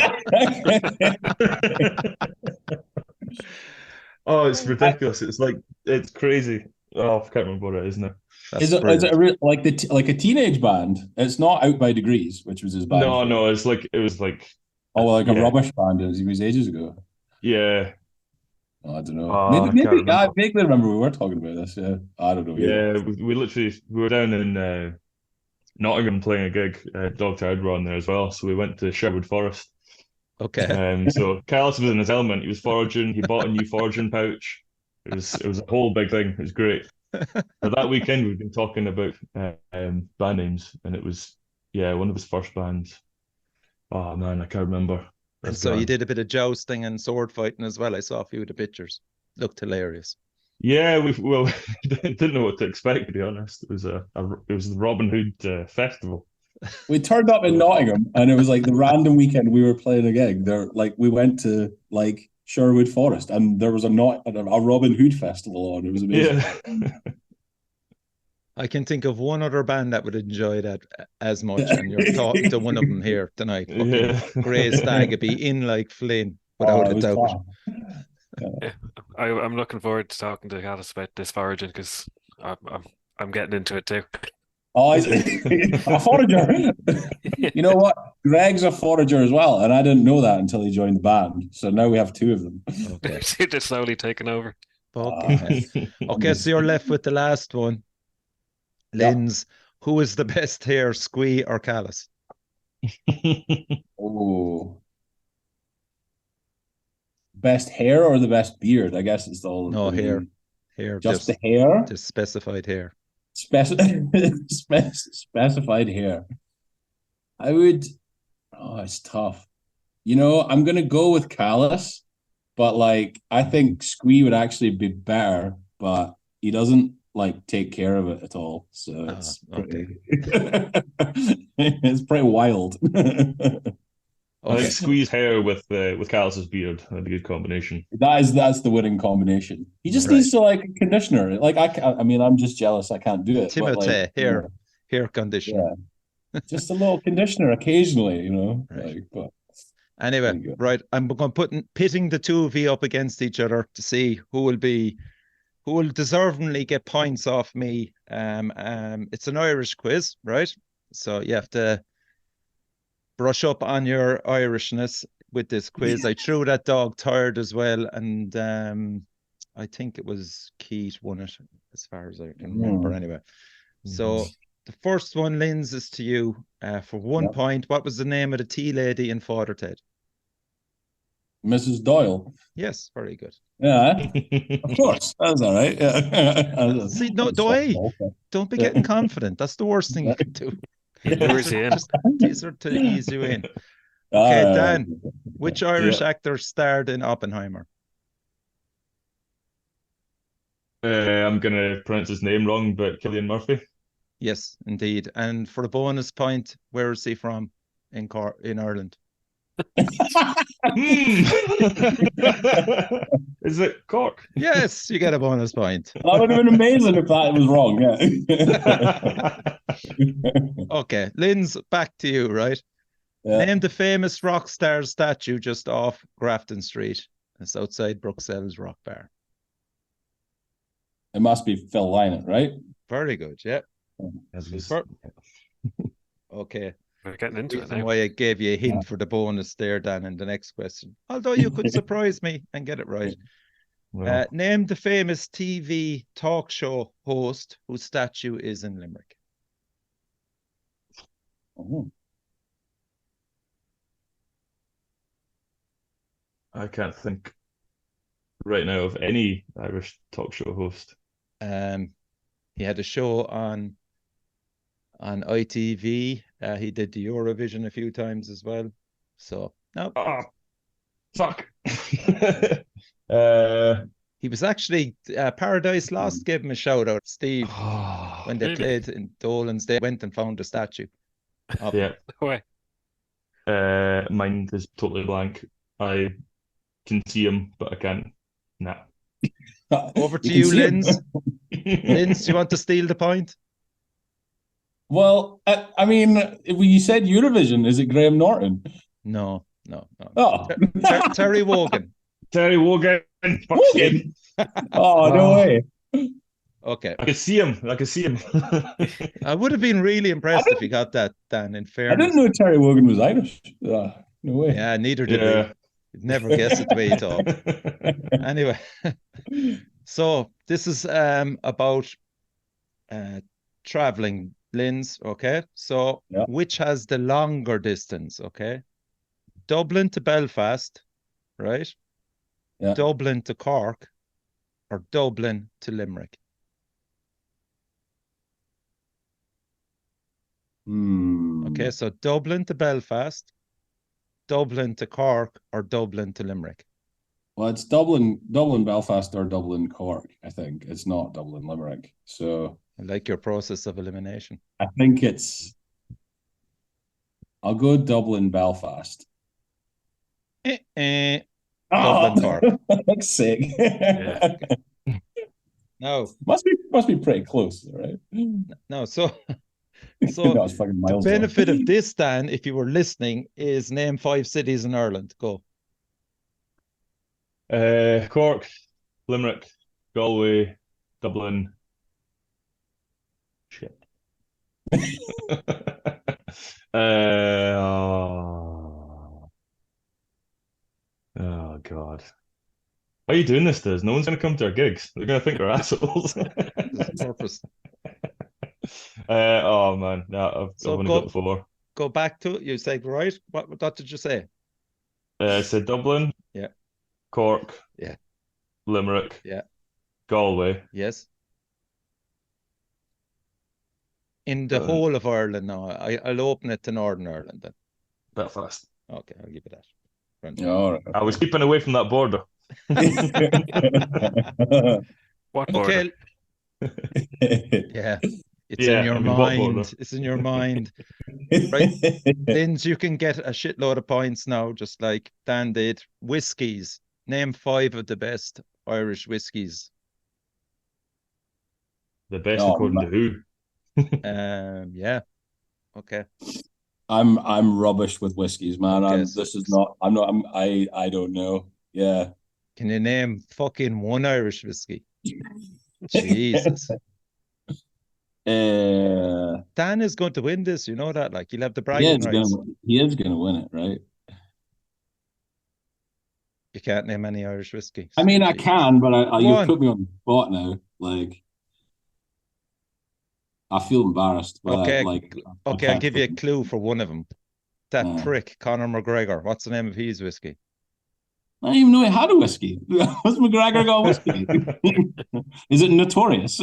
Oh, it's ridiculous. It's crazy. Oh, I can't remember what it is now. Is it a like a teenage band? It's not Out by Degrees, which was his band. No, it was like a rubbish band. It was ages ago. Yeah. Oh, I don't know. Maybe I vaguely remember we were talking about this. Yeah, I don't know. Yeah, we were down in Nottingham playing a gig. Dog Tired were on there as well, so we went to Sherwood Forest. Okay. So Callus was in his element. He was foraging. He bought a new foraging pouch. It was a whole big thing. It was great. But that weekend we've been talking about band names, and it was one of his first bands. Oh man, I can't remember. And so you did a bit of jousting and sword fighting as well. I saw a few of the pictures. Looked hilarious. Yeah, we didn't know what to expect, to be honest. It was the Robin Hood festival. We turned up in Nottingham, and it was like the random weekend we were playing a gig. We went to like Sherwood Forest, and there was a Robin Hood festival on. It was amazing. Yeah. I can think of one other band that would enjoy that as much, and you're talking to one of them here tonight. Yeah. Grey Stag would be in like Flynn, without a doubt. Yeah. I'm looking forward to talking to Callus about this foraging because I'm getting into it too. Oh, a forager. You know what? Greg's a forager as well, and I didn't know that until he joined the band. So now we have 2 of them. Okay. They're slowly taking over. Okay, so you're left with the last one. Linz, who is the best here, Squee or Callus? Oh. Best hair or the best beard? I guess it's all. No, hair. Hair. Just the hair? Just specified hair. Specified hair. I would. Oh, it's tough. I'm going to go with Callus, but I think Squee would actually be better, but he doesn't take care of it at all. So it's it's pretty wild. I think Squeeze hair with Callus's beard. That'd be a good combination. That's the winning combination. He just needs to conditioner. I'm just jealous I can't do it. Timothy, hair conditioner. Yeah. Just a little conditioner occasionally, Right. Anyway, right. I'm going pitting the 2 of you up against each other to see who will deservingly get points off me. It's an Irish quiz, right? So you have to brush up on your Irishness with this quiz. I threw that Dog Tired as well, and I think it was Keith won it, as far as I can remember. Anyway, so the first one, Linz, is to you for 1 point. What was the name of the tea lady in Father Ted? Mrs. Doyle. Yes, very good. Yeah, of course. That's all right. Yeah. See, don't be getting confident. That's the worst thing you can do. These are to ease you in. Okay, Dan, which Irish actor starred in Oppenheimer? I'm going to pronounce his name wrong, but Cillian Murphy. Yes, indeed. And for a bonus point, where is he from in Ireland? Is it Cork? Yes, you get a bonus point. That would have been amazing if that was wrong. Yeah. Okay, Linz, back to you, right? Yeah. Name the famous rock star statue just off Grafton Street. It's outside Bruxelles Rock Bar. It must be Phil Lynott, right? Very good, yeah. As was- Super. Okay. We're getting into it Reason now. why I gave you a hint for the bonus there, Dan, in the next question. Although you could surprise me and get it right. well, Name the famous TV talk show host whose statue is in Limerick. Oh. I can't think right now of any Irish talk show host. He had a show on ITV. He did the Eurovision a few times as well. So no, Ah, fuck. he was actually Paradise Lost gave him a shout out. Steve, when they really? played in Dolan's, they went and found a statue. Of him. yeah. Way. Mine is totally blank. I can see him, but I can't. Nah. Over to can you, see him. Linz. Linz, do you want to steal the point? Well, I mean, when you said Eurovision, is it Graham Norton? No. Oh, Terry Wogan. Terry Wogan. Fuck's sake. oh, no way. Okay. I could see him. I would have been really impressed if he got that, Dan, in I fairness. didn't know Terry Wogan was Irish. No way. Yeah, neither did we. Yeah. You'd never guess it the way you talk. Anyway, so this is about traveling, Linz, okay? So Yeah. which has the longer distance, okay? Dublin to Belfast, right? Yeah. Dublin to Cork, or Dublin to Limerick? Okay, so Dublin to Belfast, Dublin to Cork, or Dublin to Limerick? Well, it's Dublin, Belfast, or Dublin, Cork. I think it's not Dublin, Limerick. So I like your process of elimination. I think I'll go Dublin, Belfast. Dublin, Oh, Cork. that's sick. Yeah. No, must be pretty close, right? no. So No, it's fucking the miles benefit off. of this, Dan, if you were listening, is name 5 cities in Ireland. Go. Cork, Limerick, Galway, Dublin. Shit. Oh God. Why are you doing this to us? No one's going to come to our gigs. They're going to think we're assholes. This is purpose. Oh man, no, So I've only go- got 4. Go back to it. You said right. What did you say? I said Dublin, Yeah. Cork, Yeah. Limerick, Yeah. Galway. Yes. In the Um, whole of Ireland now. I'll open it to Northern Ireland then. Belfast. Okay, I'll give it that. Right. Yeah, all right. I was keeping away from that border. What border? Okay. Yeah. It's Yeah, in your I mean, what border? mind. It's in your mind. Right. Linz, you can get a shitload of points now, just like Dan did. Whiskies. Name 5 of the best Irish whiskies. The best Oh, according to who? Yeah. Okay. I'm rubbish with whiskeys, man. Okay, I don't know. Yeah. Can you name fucking one Irish whiskey? Jesus. Dan is going to win this, you know that? Like, he'll have the bragging rights. He is gonna win it, right? You can't name any Irish whiskey. I mean, I Jesus. can, but Go you've on. put me on the spot now. Like, I feel embarrassed, but Okay, I I'll can't give you a put- clue for one of them. That Yeah. prick, Conor McGregor. What's the name of his whiskey? I didn't even know he had a whiskey. What's McGregor got whiskey? Is it notorious?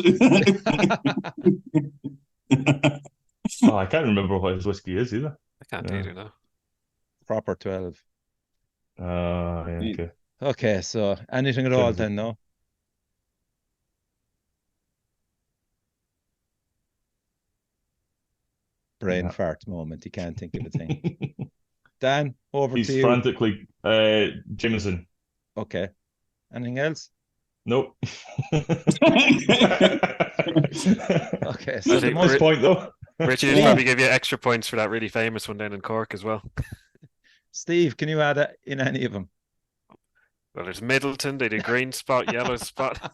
Oh, I can't remember what his whiskey is either. I can't Yeah. either now. Proper 12. Yeah, okay. Okay, so anything at all 12. then, no? Brain Yeah. fart moment. You can't think of a thing. Dan, over He's to you. frantically Jameson. Okay. Anything else? Nope. Okay. So I think Nice point though. Richie would probably give you extra points for that really famous one down in Cork as well. Steve, can you add in any of them? Well, there's Middleton, they do green spot, yellow spot.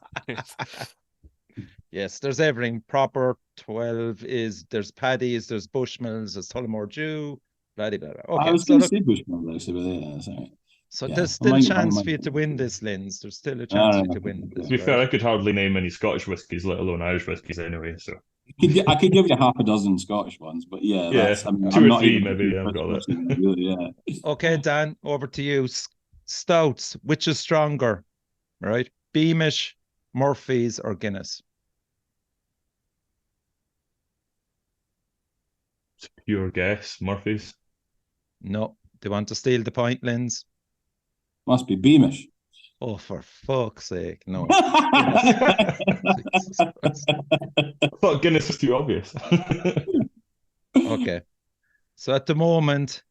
Yes, there's everything. Proper 12 there's Paddy's, there's Bushmills, there's Tullamore Dew, blah, blah, blah. Okay, I was going to say Bushmill, actually, but yeah, sorry. So Yeah, there's I still a might- chance I for you might- to win this, Linz. There's still a chance for you to win To this. be fair, right? I could hardly name any Scottish whiskies, let alone Irish whiskies anyway. So I could give you half a dozen Scottish ones, but yeah, Yeah, I mean, 2 I'm or not 3 even maybe, I've got that. really, yeah. Okay, Dan, over to you. Stouts, which is stronger, right? Beamish, Murphy's, or Guinness? it's a pure guess. Murphy's. No. They want to steal the point, Linz? Must be Beamish. Oh, for fuck's sake, no. Jesus Christ. I thought Guinness was too obvious. Okay. So at the moment,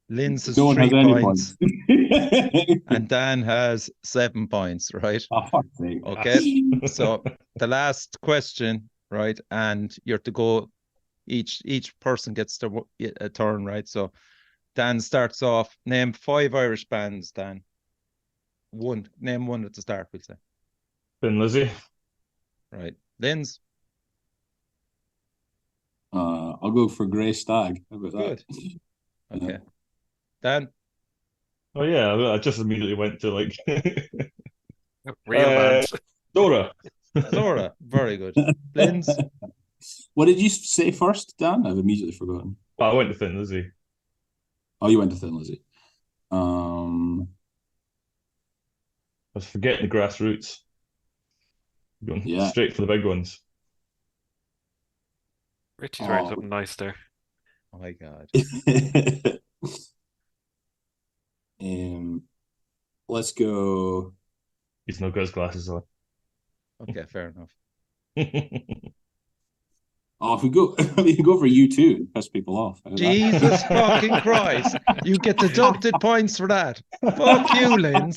Linz has No one 3 has any points points. and Dan has 7 points, right? Oh, fuck's sake. Okay. So the last question, right? And you're to go, each person gets a turn, right? So Dan starts off. Name 5 Irish bands, Dan. Name one at the start, we'll say. Thin Lizzy. Right. Linz. I'll go for Grey Stag. How about Good. that? Okay. Dan. Oh yeah, I just immediately went to like Real bands. Dora. Zora. Very good. Linz. What did you say first, Dan? I've immediately forgotten. I went to Thin Lizzy. Oh, you went to Thin Lizzy. I was forgetting the grassroots. Going Yeah. straight for the big ones. Richie's wearing Oh. something nice there. Oh my God. Let's go. He's no got his glasses on. Okay, fair enough. Oh, if we go for U2 and piss people off. How about that? Jesus fucking Christ. You get deducted points for that. Fuck you, Linz.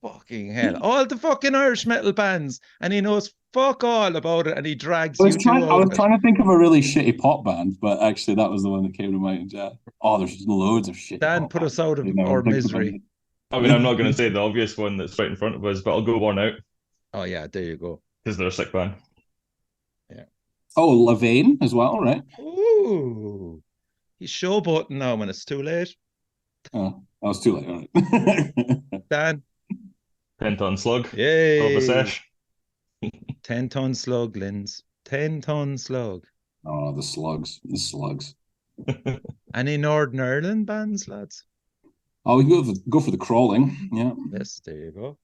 Fucking hell. All the fucking Irish metal bands. And he knows fuck all about it and he drags I was you trying. to I was trying to think of a really shitty pop band, but actually that was the one that came to mind. Yeah. Oh, there's loads of shit. Dan put us out of our misery. I mean, I'm not going to say the obvious one that's right in front of us, but I'll go one out Oh yeah, there you go. because they're a sick band. Oh, Lavaine as well, right? Ooh. He's showboating now when it's too late. Oh, that was too late. All right. Dan. 10-ton slug. Yay. Of a sesh. 10-ton slug, Linz. 10-ton slug. Oh, the slugs. Any Northern Ireland bands, lads? Oh, we go for the crawling. Yeah. Yes, there you go.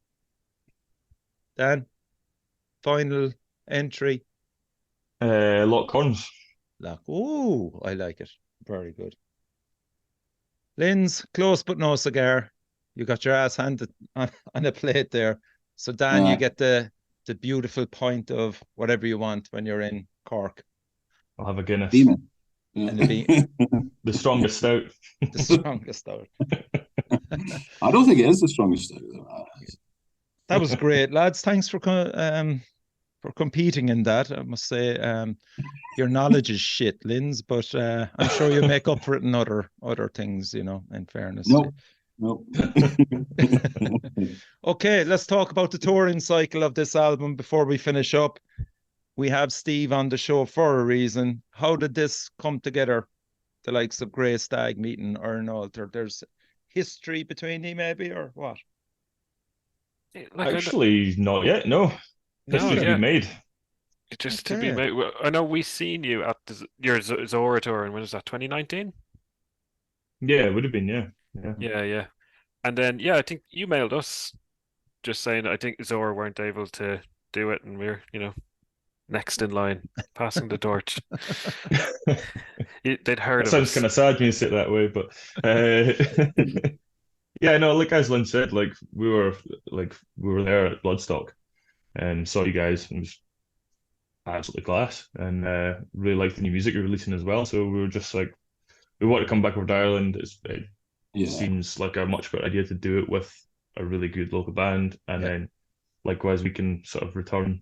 Dan, final entry. Lock Corns. Oh, I like it. Very good. Linz, close but no cigar. You got your ass handed on a plate there. So Dan, Yeah. you get the beautiful point of whatever you want when you're in Cork. I'll have a Guinness. Demon. Yeah. And The strongest stout. the strongest out. I don't think it is the strongest stout. That was great, lads. Thanks for competing in that. I must say, your knowledge is shit, Linz, but I'm sure you make up for it in other things, you know, in fairness. Nope. Okay, let's talk about the touring cycle of this album before we finish up. We have Steve on the show for a reason. How did this come together? The likes of Grey Stag meeting Iron Altar. There's history between you, maybe, or what? Like, Actually, not yet. No. History to be made. just to be made. I know we seen you at your Zora tour, and when was that? 2019? Yeah, it would have been. Yeah. Yeah. And then I think you mailed us just saying I think Zora weren't able to do it, and we're next in line, passing the torch. They'd heard That of sounds us. kind of sad when you say it that way, but yeah, no, like as Lynn said, like we were there at Bloodstock and saw you guys, and it was absolutely class, and really liked the new music you're releasing as well. So we were just like, we want to come back over to Ireland. It Yeah. seems like a much better idea to do it with a really good local band, and then likewise we can sort of return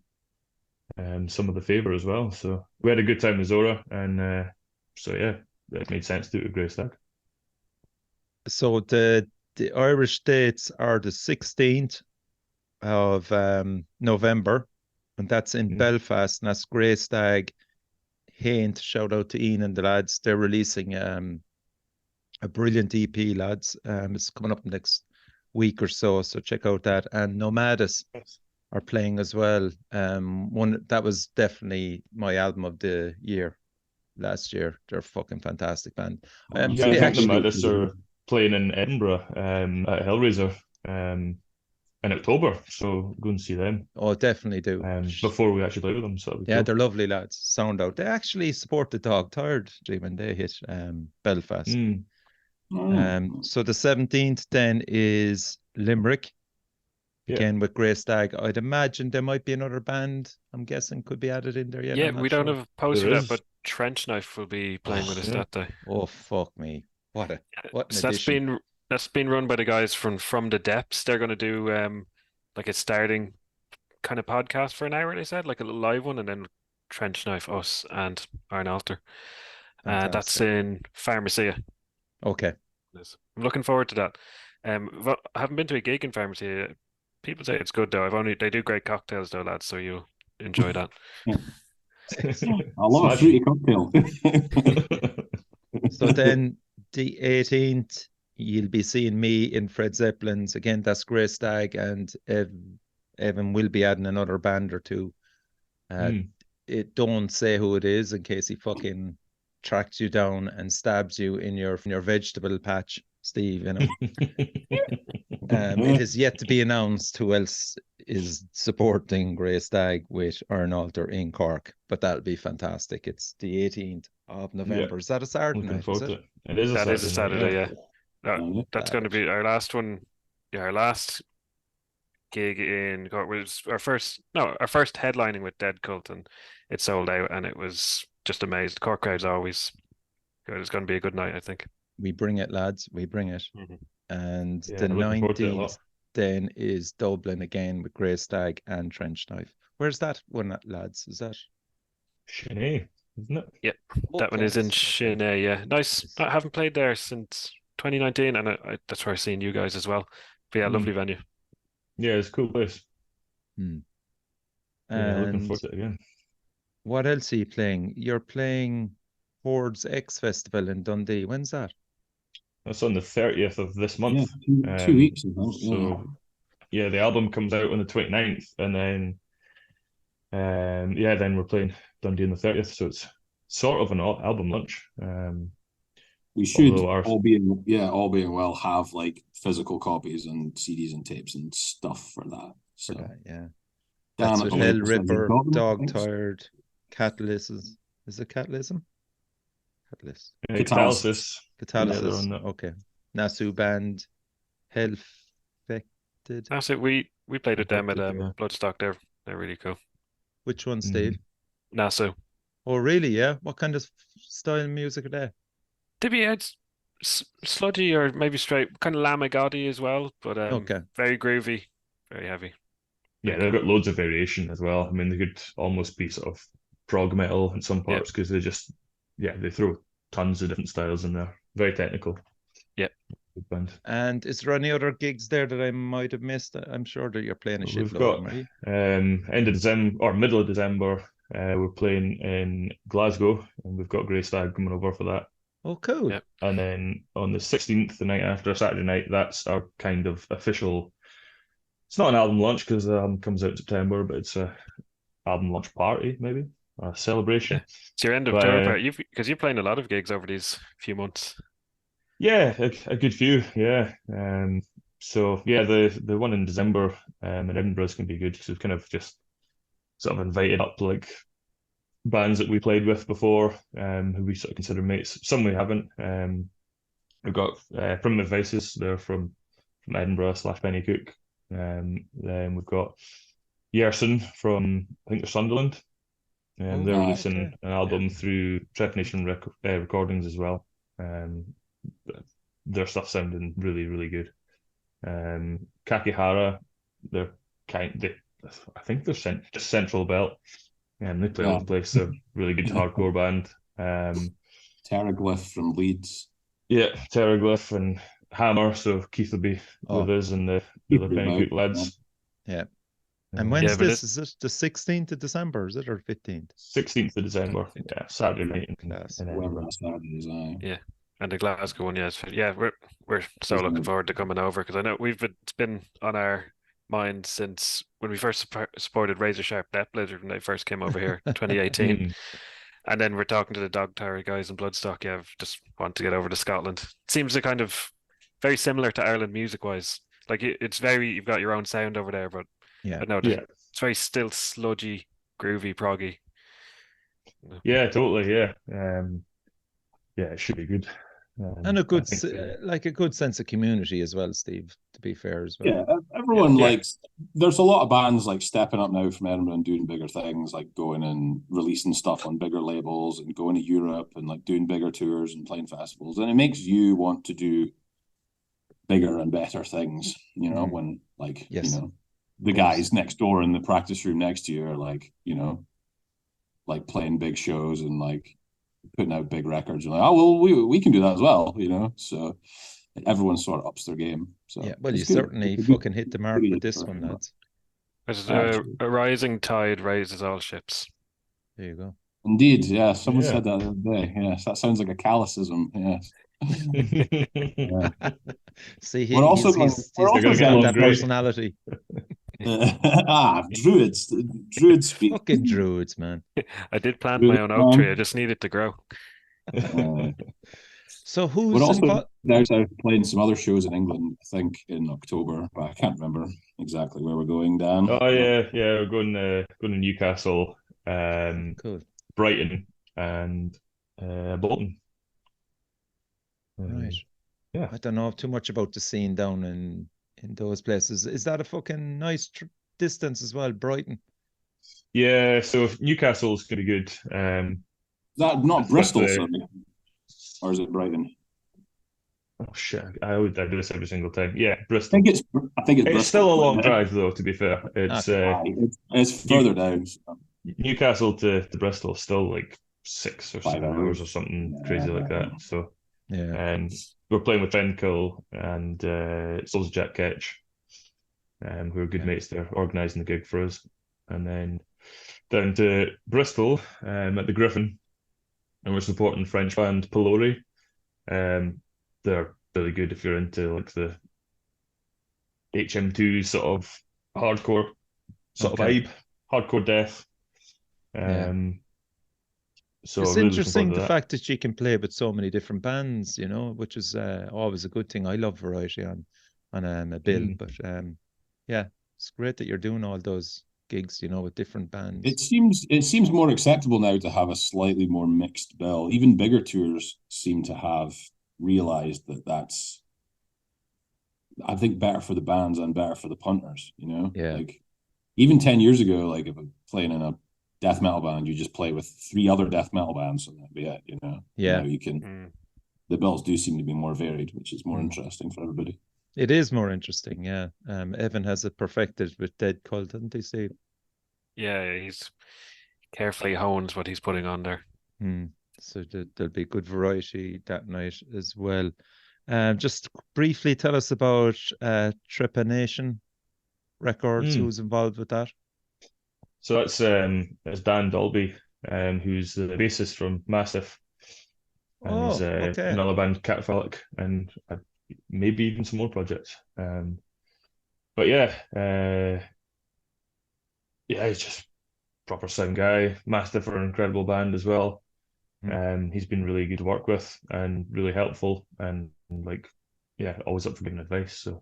some of the favour as well. So we had a good time with Zora, and so yeah, it made sense to do it with Grey Stag. So the Irish dates are the 16th of November, and that's in Belfast, and that's Grey Stag, Haint. Shout out to Ian and the lads. They're releasing a brilliant EP, lads. It's coming up next week or so check out that. And Nømadus are playing as well. One that was definitely my album of the year last year. They're a fucking fantastic band. I think Nømadus are playing in Edinburgh at Hellraiser in October, so go and see them. Oh, definitely do. Before we actually play with them. So yeah, cool. They're lovely lads. Sound out. They actually support the Dog Tired when they hit Belfast. So the 17th then is Limerick. Again with Grey Stag. I'd imagine there might be another band, I'm guessing, could be added in there yet. Yeah, we don't have posted that, but Trenchknife will be playing with us that day. Oh, fuck me. What an so addition. That's been run by the guys from the Depths. They're going to do like a starting kind of podcast for an hour, they said, like a little live one, and then Trenchknife, us, and Iron Altar. That's in Pharmacia. Okay. I'm looking forward to that. I haven't been to a gig in Pharmacia. People say it's good though. They do great cocktails though, lads, so you'll enjoy that. I love a fruity cocktail. So then the 18th, you'll be seeing me in Fred Zeppelin's. Again, that's Grey Stag, and Evan will be adding another band or two. Don't say who it is in case he fucking tracks you down and stabs you in your vegetable patch, Steve, you know. It is yet to be announced who else is supporting Grey Stag with Iron Altar in Cork, but that'll be fantastic. It's the 18th of November. Is that a Saturday night? It is a Saturday, yeah. That's going to be our last one. Yeah, our last gig in Cork was our first headlining with Dead Cult, and it sold out, and it was just amazing. Cork crowd's always good. It's going to be a good night, I think. We bring it, lads. We bring it. And the 19th then is Dublin again with Grey Stag and Trenchknife. Where's that one, lads? Is that Shinay, isn't it? Yeah, that one is in Shinay. Yeah, nice. I haven't played there since 2019, and that's where I've seen you guys as well. But yeah, lovely venue. Yeah, it's a cool place. And looking forward to it again. What else are you playing? You're playing Hordes X Festival in Dundee. When's that? That's on the 30th of this month. Yeah, 2 weeks ago. So yeah, the album comes out on the 29th, and then then we're playing Dundee on the 30th. So it's sort of an album launch. We should, all being well, have like physical copies and CDs and tapes and stuff for that. So that's with Hell Ripper, Dog Tired, Catalyst. Is it Catalysm? Catalyst. Catalysis. Catalysis. Okay. Nasu Band, Hellfected. That's it. We played with them at Bloodstock. They're really cool. Which one, Steve? Nasu. Oh, really? Yeah. What kind of style of music are they? To be sludgy or maybe straight, kind of Lamagodi as well, but very groovy, very heavy. Yeah, they've got loads of variation as well. I mean, they could almost be sort of prog metal in some parts because they throw tons of different styles in there. Very technical. Yeah. Good band. And is there any other gigs there that I might have missed? I'm sure that you're playing a shitload. We've got end of December or middle of December. We're playing in Glasgow, and we've got Grey Stag coming over for that. Oh, cool. Yep. And then on the 16th, the night after, Saturday night, that's our kind of official. It's not an album launch because the album comes out in September, but it's a album launch party, maybe a celebration. It's your end of tour party, because you're playing a lot of gigs over these few months. Yeah, a good few. Yeah. So yeah, the one in December in Edinburgh is going to be good because we've kind of just sort of invited up like bands that we played with before, who we sort of consider mates. Some we haven't. We've got Primitive Vices. They're from Edinburgh / Penny Cook. Then we've got Yerson from, I think they're Sunderland. They're releasing an album through Trepanation Recordings as well. Their stuff sounding really, really good. Kakihara, they're I think they're just Central Belt. They play all the place. They're really good hardcore band. Terraglyph from Leeds. Yeah, Terraglyph and Hammer. So Keith will be with us and the other Pennycook lads. Yeah. And when's this? Is it the 16th of December? Is it, or 15th? 16th of December. Yeah, Saturday night. Yeah. And the Glasgow one, we're so looking forward to coming over, because I know it's been on our mind since when we first supported Razor Sharp Death Blizzard when they first came over here in 2018. And then we're talking to the Dog Tower guys in Bloodstock. Yeah, just want to get over to Scotland. It seems to kind of very similar to Ireland music wise. Like it's very, you've got your own sound over there, but it's very still sludgy, groovy, proggy. Yeah, totally. Yeah. It should be good. And a good sense of community as well, Steve, to be fair as well. Yeah, everyone likes, there's a lot of bands like stepping up now from Edinburgh and doing bigger things, like going and releasing stuff on bigger labels and going to Europe and like doing bigger tours and playing festivals. And it makes you want to do bigger and better things, when the guys next door in the practice room next to you are like, like playing big shows and like putting out big records. You're like, oh well, we can do that as well, So everyone sort of ups their game. So yeah, well, you certainly fucking hit the mark with this one, lads. There's a rising tide raises all ships. There you go. Indeed, yeah. Someone said that the other day. Yes, that sounds like a Callicism. Yes. See, he's got that personality. Druids speak. Fucking druids, man. I did plant my own oak tree. I just need it to grow. So who's we're also now playing some other shows in England, I think in October, but I can't remember exactly where we're going, Dan. Oh yeah, we're going to Newcastle, cool. Brighton, and Bolton. Right. Yeah. I don't know too much about the scene down in those places. Is that a fucking nice distance as well, Brighton? Yeah, so Newcastle's gonna be good. Is that not Bristol, or is it Brighton? Oh shit! I do this every single time. Yeah, Bristol. I think it's Bristol. Still a long drive though. To be fair, it's further down. So. Newcastle to Bristol is still like 6 or 7 hours or something crazy like that. So and we're playing with Fenkill and Souls of Jack Ketch, who are good mates. They're organising the gig for us, and then down to Bristol at the Griffin, and we're supporting French band Pilori. They're really good if you're into like the HM2 sort of hardcore sort of vibe, hardcore death. So it's really interesting the fact that you can play with so many different bands, which is always a good thing. I love variety on a bill, but it's great that you're doing all those gigs, with different bands. It seems more acceptable now to have a slightly more mixed bill. Even bigger tours seem to have realized that's, I think, better for the bands and better for the punters. Like even 10 years ago, like if I'm playing in a death metal band, you just play with 3 other death metal bands and that'd be it. Now you can. The bills do seem to be more varied, which is more interesting for everybody. It is more interesting, yeah. Evan has it perfected with Dead Cult, didn't he, Steve? Yeah, he's carefully hones what he's putting on there. So there'll be good variety that night as well. Just briefly tell us about Trepanation Records. Who's involved with that? So that's Dan Dolby, who's the bassist from Massive, and he's another band, Catafalque, and maybe even some more projects. But he's just proper sound guy. Mastiff are an incredible band as well. He's been really good to work with and really helpful and always up for giving advice. So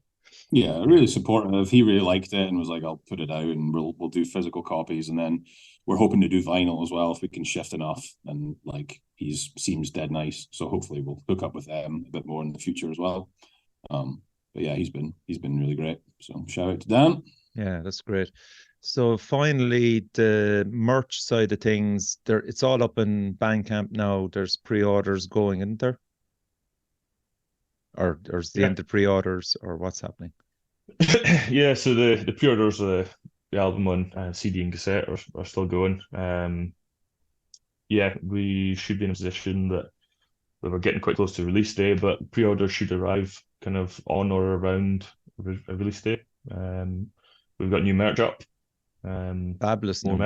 really supportive. He really liked it and was like, I'll put it out and we'll do physical copies, and then we're hoping to do vinyl as well if we can shift enough. And like seems dead nice, so hopefully we'll hook up with them a bit more in the future as well. But yeah, he's been really great. So shout out to Dan. Yeah, that's great. So finally, the merch side of things, it's all up in Bandcamp now. There's pre-orders going, isn't there? or is the end of pre-orders, or what's happening? Yeah, so the pre-orders of the album on CD and cassette are still going. Yeah, we should be in a position that we're getting quite close to release day, but pre-orders should arrive kind of on or around release day. We've got new merch up. Fabulous. More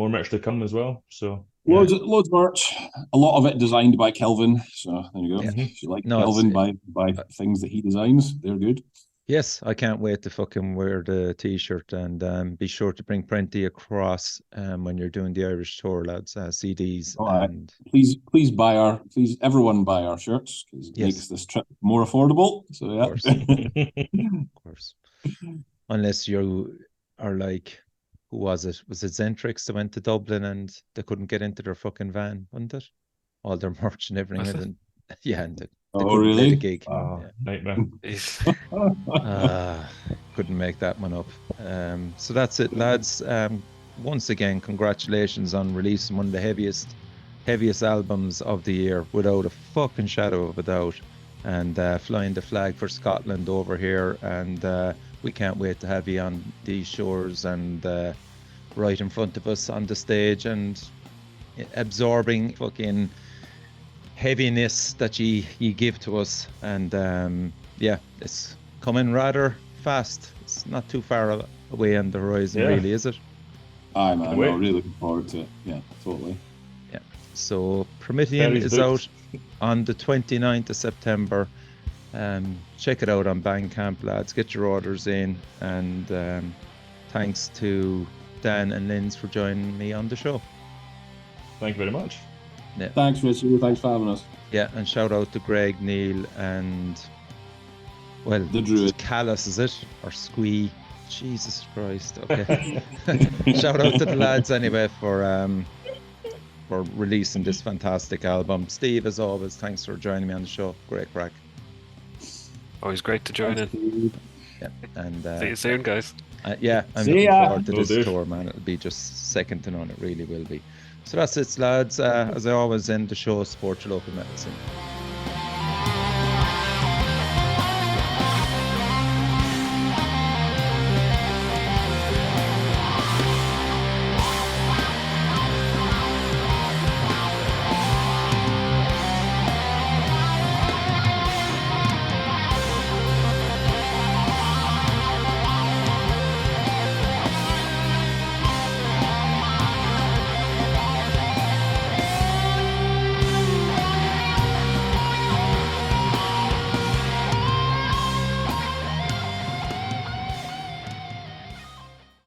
merch to come as well. So loads of merch. A lot of it designed by Kelvin. So there you go. Yeah. If you like Kelvin by things that he designs, they're good. Yes, I can't wait to fucking wear the t-shirt, and be sure to bring plenty across when you're doing the Irish tour, lads. CDs. And please everyone buy our shirts, because it makes this trip more affordable. So yeah, of course. Unless you are like, who was it? Was it Zentrix that went to Dublin and they couldn't get into their fucking van, wasn't it? All their merch and everything. Yeah, and they couldn't play the gig. Nightmare. Couldn't make that one up. So that's it, lads. Once again, congratulations on releasing one of the heaviest albums of the year, without a fucking shadow of a doubt, and flying the flag for Scotland over here. And we can't wait to have you on these shores and right in front of us on the stage and absorbing fucking heaviness that you give to us. And it's coming rather fast. It's not too far away on the horizon, really, is it? Aye, man, I'm really looking forward to it. Yeah, totally. Yeah. So Promethean is out on the 29th of September. Check it out on Bandcamp, lads. Get your orders in. And thanks to Dan and Linz for joining me on the show. Thank you very much. Yeah. Thanks, Richard. Thanks for having us. Yeah, and shout out to Greg, Neil, and the Druid. Callus, is it? Or Squee? Jesus Christ. Okay. Shout out to the lads anyway for releasing this fantastic album. Steve, as always, thanks for joining me on the show. Great crack. Always great to join in. Yeah, and see you soon, guys. I'm looking forward to this tour, man. It'll be just second to none. It really will be. So that's it, lads. As I always end the show, support your local medicine.